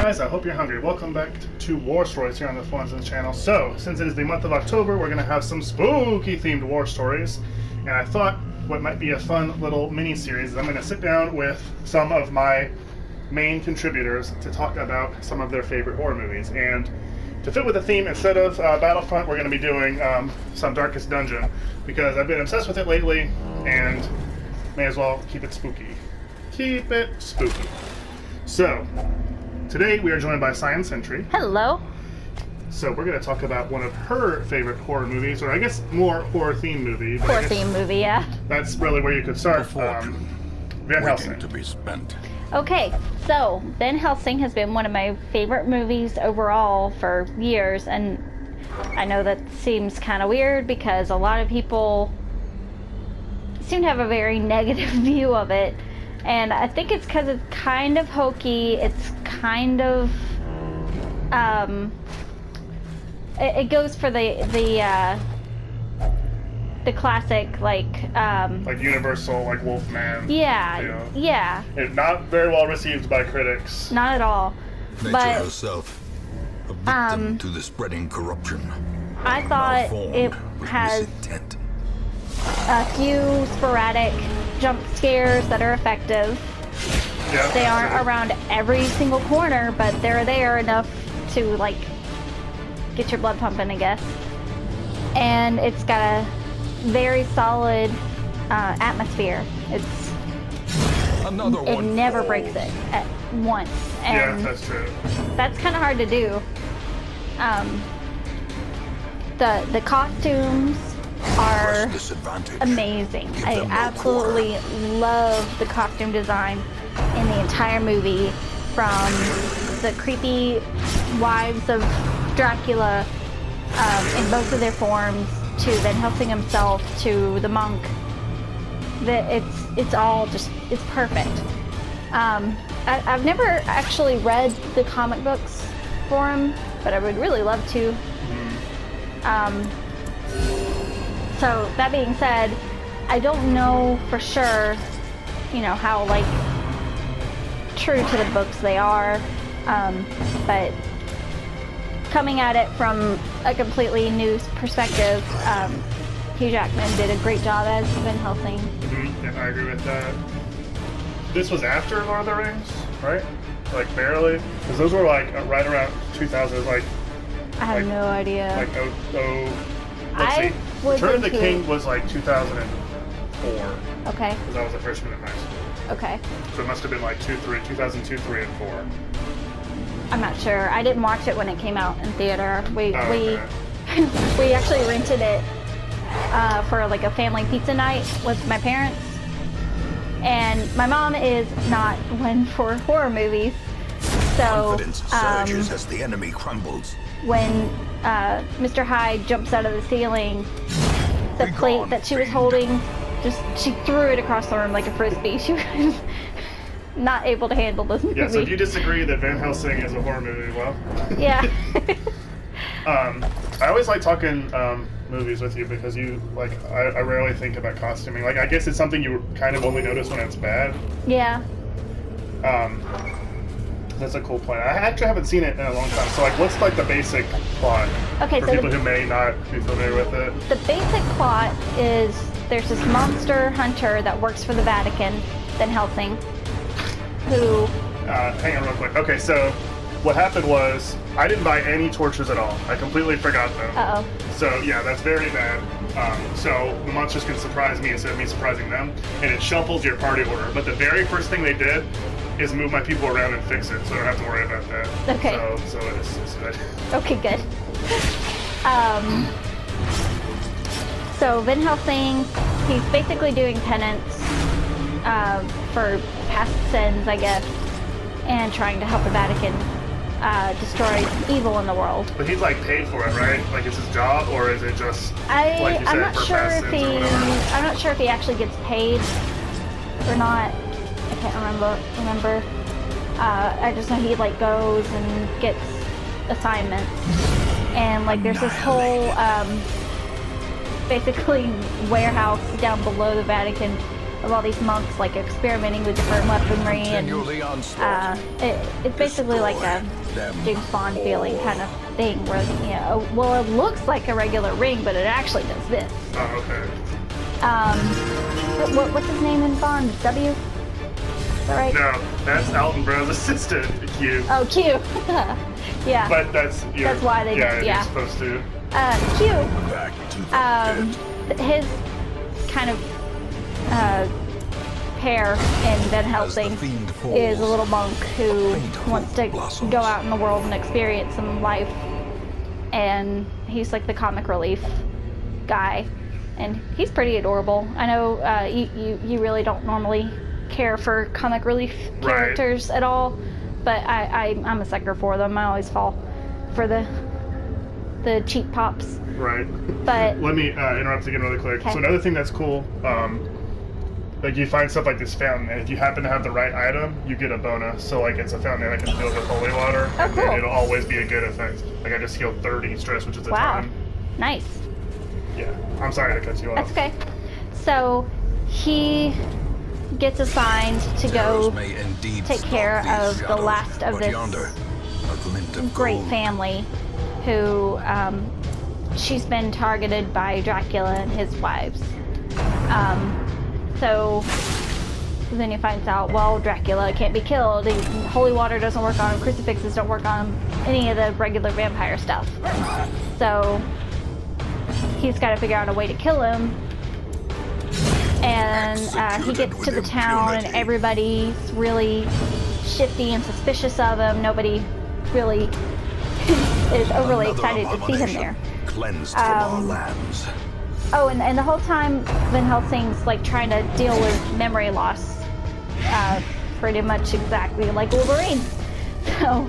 guys, I hope you're hungry. Welcome back to War Stories here on the Fawnsons channel. So, since it is the month of October, we're going to have some spooky themed war stories. And I thought what might be a fun little mini-series is I'm going to sit down with some of my main contributors to talk about some of their favorite horror movies. And to fit with the theme, instead of Battlefront, we're going to be doing some Darkest Dungeon, because I've been obsessed with it lately, and may as well keep it spooky. Keep it spooky. So, today we are joined by CyannSentry. Hello. So we're going to talk about one of her favorite horror movies, or I guess more horror-themed movie. Horror-themed movie, yeah. That's really where you could start. Van Helsing. To be spent. Okay, so Van Helsing has been one of my favorite movies overall for years, and I know that seems kind of weird because a lot of people seem to have a very negative view of it. And I think it's because it's kind of hokey. It's kind of, it goes for the classic like Universal, like Wolfman. Yeah, yeah. It's not very well received by critics. Not at all. Nature But herself, a victim to the spreading corruption. I thought it has a few sporadic jump scares that are effective. Yeah, they aren't around every single corner, but they're there enough to like get your blood pumping, I guess. And it's got a very solid atmosphere. It never breaks it at once. And yeah, that's true. That's kind of hard to do. The costumes are amazing. I absolutely love the costume design in the entire movie, from the creepy wives of Dracula in both of their forms, to Van Helsing himself, to the monk. It's all just, it's perfect. I've never actually read the comic books for him, but I would really love to. So that being said, I don't know for sure, how like true to the books they are, but coming at it from a completely new perspective, Hugh Jackman did a great job as Van Helsing. Mm-hmm. Yeah, I agree with that. This was after Lord of the Rings, right? Like barely, because those were like right around 2000. Like I have no idea. Like let's see. Return of the King was like 2004. Okay. Because I was a freshman in high school. Okay. So it must have been like 2002, 3, and 4. I'm not sure. I didn't watch it when it came out in theater. We actually rented it for like a family pizza night with my parents. And my mom is not one for horror movies. So confidence surges as the enemy crumbles. When Mr. Hyde jumps out of the ceiling, the plate that she was holding, she threw it across the room like a frisbee. She was not able to handle this movie. Yeah, so do you disagree that Van Helsing is a horror movie? Well, yeah. I always like talking movies with you because I rarely think about costuming. Like, I guess it's something you kind of only notice when it's bad. Yeah. That's a cool point. I actually haven't seen it in a long time. So, like, what's like the basic plot for people who may not be familiar with it? The basic plot is there's this monster hunter that works for the Vatican, Van Helsing, who... hang on real quick. Okay, so what happened was I didn't buy any torches at all. I completely forgot them. Uh-oh. So, yeah, that's very bad. So the monsters can surprise me instead of me surprising them, and it shuffles your party order. But the very first thing they did is move my people around and fix it, so I don't have to worry about that. Okay. So it's good. Okay, good. So Van Helsing, he's basically doing penance for past sins, I guess, and trying to help the Vatican destroy evil in the world. But he's like paid for it, right? Like it's his job, or is it just like you said, I'm not for sure past if sins or whatever? I'm not sure if he actually gets paid or not. I can't remember. I just know he like goes and gets assignments, and like there's this whole basically warehouse down below the Vatican of all these monks like experimenting with different weaponry, and it's basically like a James Bond feeling kind of thing where, you know, well, it looks like a regular ring, but it actually does this. Oh, okay. What's his name in Bond? W? Is that right? No, that's Alton Brown's assistant, Q. Oh, Q. Yeah. But that's why they yeah, did, you're supposed to. Q. His kind of pair in Van Helsing is a little monk who wants to go out in the world and experience some life, and he's like the comic relief guy, and he's pretty adorable. I know you really don't normally care for comic relief characters at all, but I'm a sucker for them. I always fall for the cheap pops. Right. But let me interrupt again really quick. Okay. So another thing that's cool, like you find stuff like this fountain, and if you happen to have the right item, you get a bonus. So like it's a fountain that can fill with holy water, and cool. then it'll always be a good effect. Like I just healed 30 stress, which is a ton. Nice. Yeah. I'm sorry to cut you off. That's okay. So he gets assigned to go take care of the last of this great family who she's been targeted by Dracula and his wives. So then he finds out, well, Dracula can't be killed. Holy water doesn't work on him. Crucifixes don't work on him. Any of the regular vampire stuff. So he's got to figure out a way to kill him. And he gets to the town, and everybody's really shifty and suspicious of him. Nobody really is overly excited to see him there. Cleansed from our lands. Oh, and the whole time Van Helsing's like trying to deal with memory loss, pretty much exactly like Wolverine. So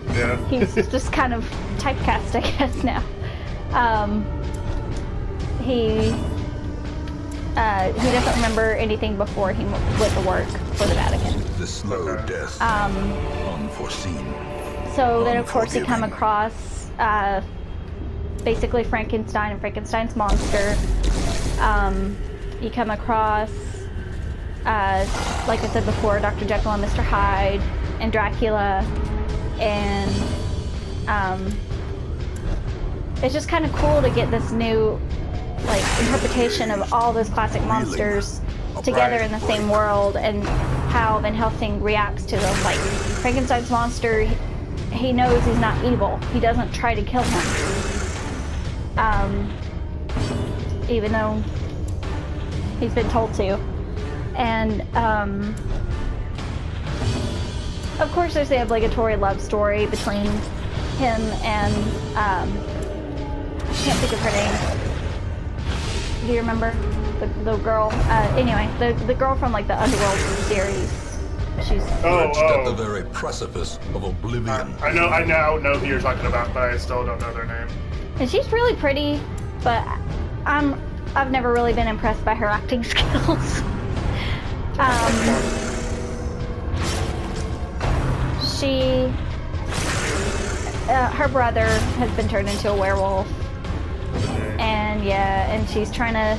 he's just kind of typecast, I guess, now. He doesn't remember anything before he went to work for the Vatican. The slow death, unforeseen. So then, of course, you come across basically Frankenstein and Frankenstein's monster. You come across, like I said before, Dr. Jekyll and Mr. Hyde, and Dracula, and it's just kind of cool to get this new, like, interpretation of all those classic monsters together in the same world, and how Van Helsing reacts to them. Like, Frankenstein's monster, he knows he's not evil. He doesn't try to kill him. Even though he's been told to. And, of course, there's the obligatory love story between him and, I can't think of her name. Do you remember? The girl? Anyway, the girl from, like, the Underworld series. She's at the very precipice of oblivion. I now know who you're talking about, but I still don't know their name. And she's really pretty, but I've never really been impressed by her acting skills. Her brother has been turned into a werewolf, and she's trying to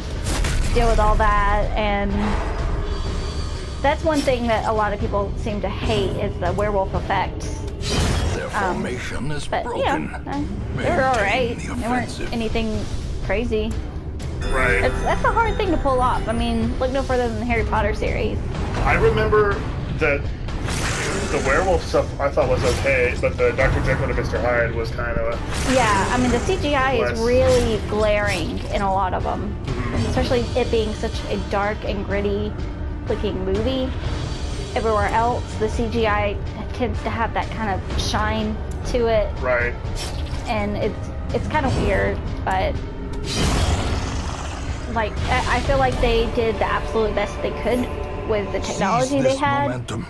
deal with all that, and that's one thing that a lot of people seem to hate is the werewolf effect. Their formation is broken. You know, they were alright. They weren't anything crazy. Right. That's a hard thing to pull off. I mean, look no further than the Harry Potter series. I remember that the werewolf stuff I thought was okay, but the Dr. Jekyll and Mr. Hyde was kind of... Yeah, I mean, the CGI is really glaring in a lot of them. Mm-hmm. Especially it being such a dark and gritty looking movie. Everywhere else, the CGI tends to have that kind of shine to it. Right. And it's kind of weird, but... Like, I feel like they did the absolute best they could with the technology they had. Momentum.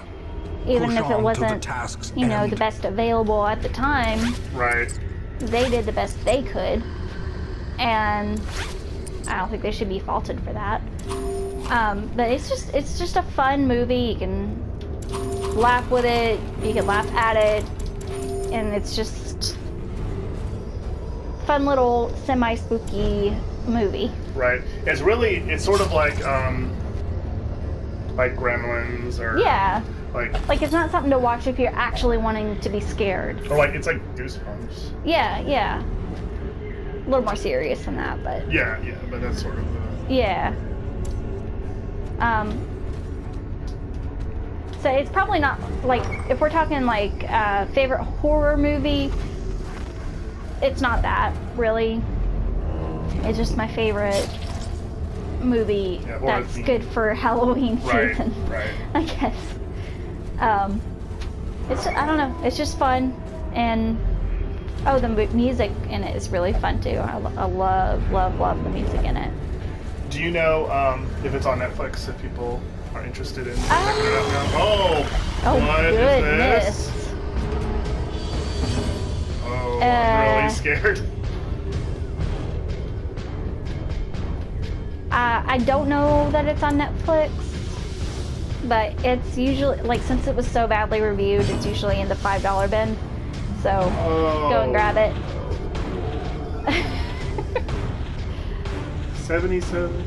Even if it wasn't, you know, the best available at the time. Right. They did the best they could. And I don't think they should be faulted for that. But it's just a fun movie. You can laugh with it, you can laugh at it, and it's just fun little semi-spooky movie. Right. It's sort of like like Gremlins or Yeah. like it's not something to watch if you're actually wanting to be scared. or like it's like Goosebumps. Yeah. A little more serious than that, but Yeah, but that's sort of the... yeah. So it's probably not like if we're talking like favorite horror movie. It's not that really. It's just my favorite movie that's good for Halloween season. Right. I guess. It's I don't know. It's just fun, and the music in it is really fun too. I love the music in it. Do you know if it's on Netflix? If people are interested in checking it out now? Oh, what goodness. is this? Oh, I'm really scared. I don't know that it's on Netflix, but it's usually, like, since it was so badly reviewed, it's usually in the $5 bin. So go and grab it. 77.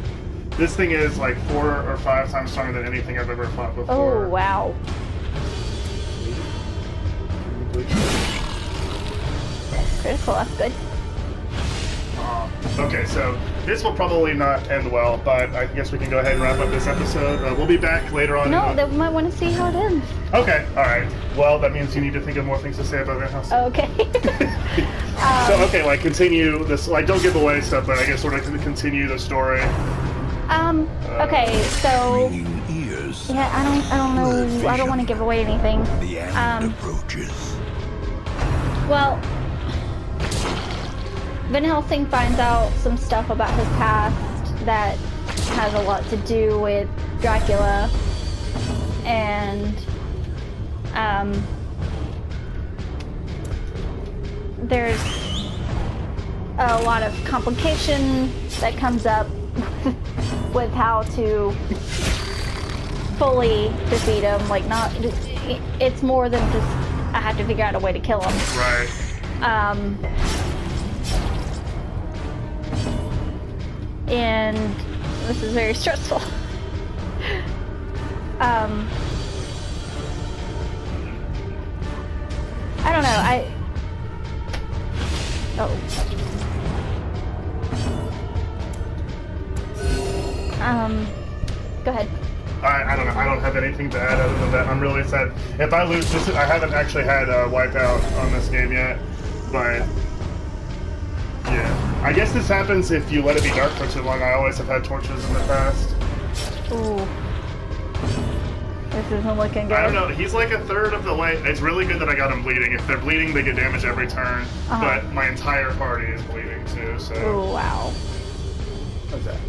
This thing is like 4 or 5 times stronger than anything I've ever fought before. Oh, wow. Critical, that's good. Okay, so this will probably not end well, but I guess we can go ahead and wrap up this episode. We'll be back later on. No, they might want to see how it ends. Okay, alright. Well, that means you need to think of more things to say about their house. Okay. So, okay, like, continue this, like, don't give away stuff, but I guess sort of continue the story. Okay, so... Ears. Yeah, I don't know, I don't want to give away anything. The end approaches. Well... Van Helsing finds out some stuff about his past that has a lot to do with Dracula, and there's a lot of complication that comes up with how to fully defeat him. Like, not, it's more than just I have to figure out a way to kill him. Right. And this is very stressful. I don't know, go ahead. I don't know. I don't have anything to add other than that. I'm really sad. If I lose this, I haven't actually had a wipeout on this game yet, but yeah. I guess this happens if you let it be dark for too long. I always have had torches in the past. Ooh. This isn't looking good. I don't know. He's like a third of the way. It's really good that I got him bleeding. If they're bleeding, they get damage every turn. But my entire party is bleeding too, so... Ooh, wow. What's that?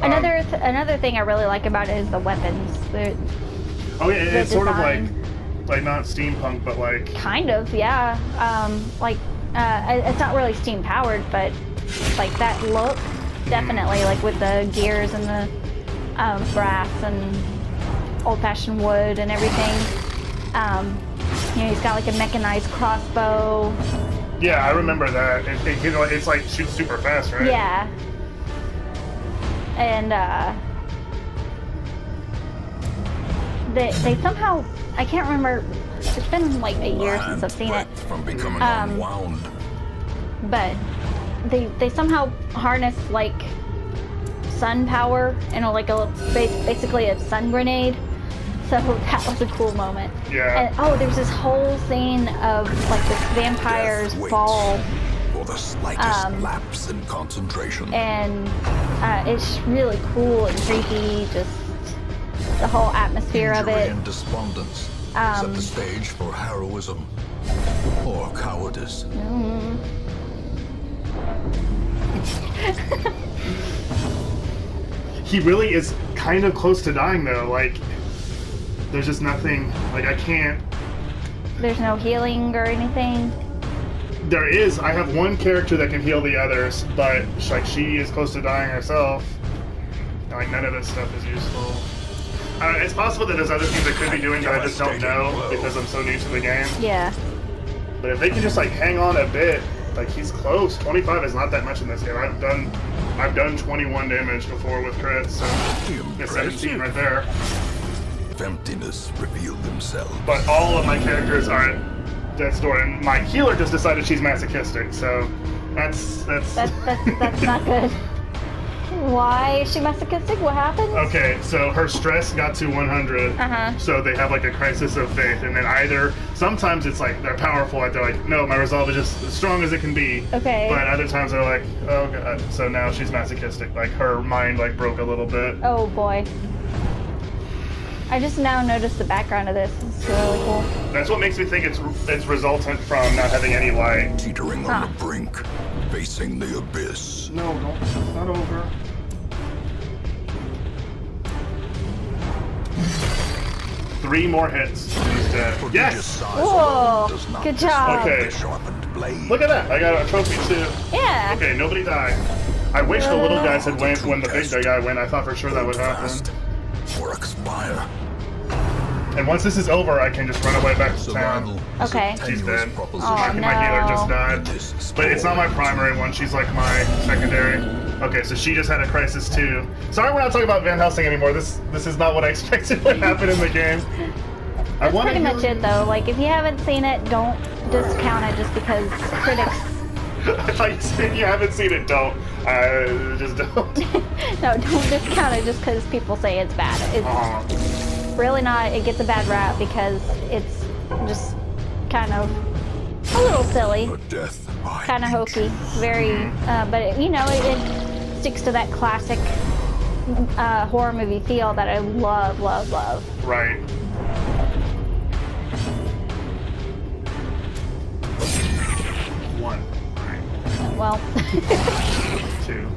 Another thing I really like about it is the weapons. Oh yeah, it's sort of like not steampunk, but like... Kind of, yeah. It's not really steam powered, but like that look, definitely, like with the gears and the brass and old-fashioned wood and everything. He's got like a mechanized crossbow. Yeah, I remember that. It's like shoots super fast, right? Yeah. And they somehow, I can't remember, it's been like a year since I've seen it. From becoming unwound. But they somehow harness like sun power, like basically a sun grenade. So that was a cool moment. Yeah. And there's this whole scene of like this vampire's ball. For the slightest lapse in concentration. And it's really cool and creepy, just the whole atmosphere of it. And despondence set the stage for heroism or cowardice. He really is kind of close to dying though. Like, there's just nothing. Like, I can't. There's no healing or anything. There is. I have one character that can heal the others, but like she is close to dying herself. Like, none of this stuff is useful. It's possible that there's other things I could be doing that I just don't know because I'm so new to the game. Yeah. But if they can just like hang on a bit, like he's close. 25 is not that much in this game. I've done I've done 21 damage before with crits, so it's 17 right there. Emptiness revealed themselves. But all of my characters are at death's door, and my healer just decided she's masochistic, so that's not good. Why is she masochistic? What happened? Okay, so her stress got to 100, so they have like a crisis of faith, and then either sometimes it's like they're powerful, like they're like, no, my resolve is just as strong as it can be. Okay. But other times they're like, oh god. So now she's masochistic, like her mind like broke a little bit. Oh boy. I just now noticed the background of this. It's really cool. That's what makes me think it's resultant from not having any light. Teetering on the brink, facing the abyss. No, don't. It's not over. Three more hits. He's dead. Yes! Whoa! Good job. Okay. Look at that. I got a trophy too. Yeah. Okay, nobody died. I wish the little guys had went when the big guy went. I thought for sure that would happen. Or expire. And once this is over, I can just run away back to town. Okay. She's dead. Oh, My healer just died. But it's not my primary one. She's like my secondary. Okay, so she just had a crisis too. Sorry, we're not talking about Van Helsing anymore. This is not what I expected would happen in the game. That's pretty much it, though. Like, if you haven't seen it, don't discount it just because critics. I thought you said you haven't seen it. Don't. Just don't. No, don't discount it just because people say it's bad. It's really not. It gets a bad rap because it's just kind of a little silly, kind of hokey, very. But it sticks to that classic horror movie feel that I love. Right. One. Well. Two.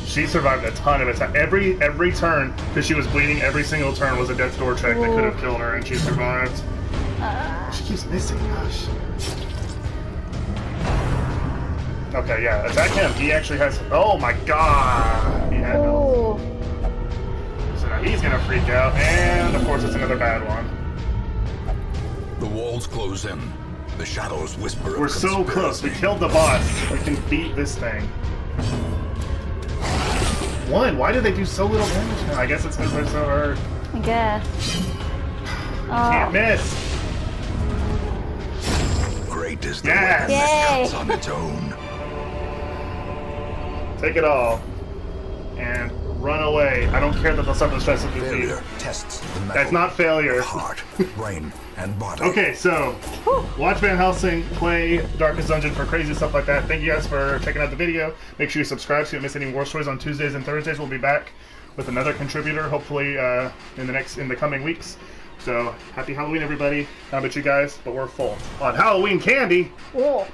She survived a ton of attacks. Every turn, because she was bleeding, every single turn was a death's door check that could have killed her, and she survived. She keeps missing, gosh. Okay, yeah, attack him. He actually has. Oh my god! He had no. So now he's gonna freak out, and of course it's another bad one. The walls close in. The shadows whisper. We're so close. We killed the boss. We can beat this thing. One. Why did they do so little damage now? I guess it's because they're so hurt. I guess. Can't miss. Great is the yes. weapon that cuts on its own. Take it all and run away. I don't care that they'll suffer stress of defeat. Tests the metal. That's not failure. Heart, brain, and body. Okay, so watch Van Helsing play Darkest Dungeon for crazy stuff like that. Thank you guys for checking out the video. Make sure you subscribe so you don't miss any war stories on Tuesdays and Thursdays. We'll be back with another contributor, hopefully in the coming weeks. So happy Halloween, everybody. How about you guys? But we're full on Halloween candy. Cool.